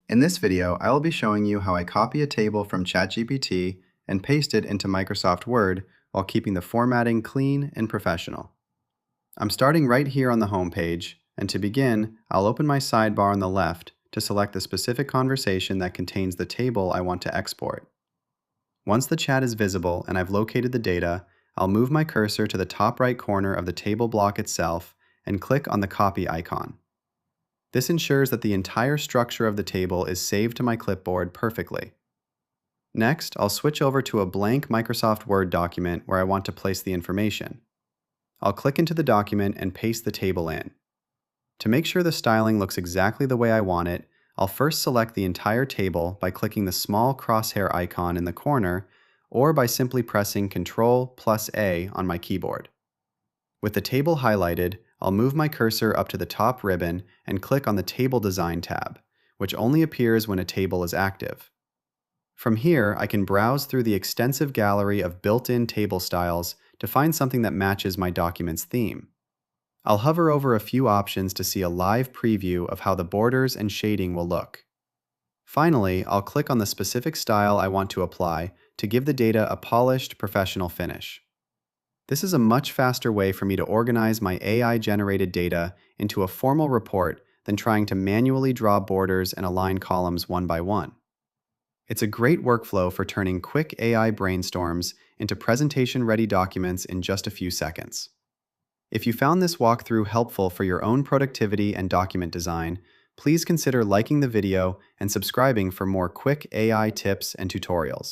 In this video, I will be showing you how I copy a table from ChatGPT and paste it into Microsoft Word while keeping the formatting clean and professional. I'm starting right here on the home page, and to begin, I'll open my sidebar on the left to select the specific conversation that contains the table I want to export. Once the chat is visible and I've located the data, I'll move my cursor to the top right corner of the table block itself and click on the copy icon. This ensures that the entire structure of the table is saved to my clipboard perfectly. Next, I'll switch over to a blank Microsoft Word document where I want to place the information. I'll click into the document and paste the table in. To make sure the styling looks exactly the way I want it, I'll first select the entire table by clicking the small crosshair icon in the corner or by simply pressing Ctrl+A on my keyboard. With the table highlighted, I'll move my cursor up to the top ribbon and click on the Table Design tab, which only appears when a table is active. From here, I can browse through the extensive gallery of built-in table styles to find something that matches my document's theme. I'll hover over a few options to see a live preview of how the borders and shading will look. Finally, I'll click on the specific style I want to apply to give the data a polished, professional finish. This is a much faster way for me to organize my AI-generated data into a formal report than trying to manually draw borders and align columns one by one. It's a great workflow for turning quick AI brainstorms into presentation-ready documents in just a few seconds. If you found this walkthrough helpful for your own productivity and document design, please consider liking the video and subscribing for more quick AI tips and tutorials.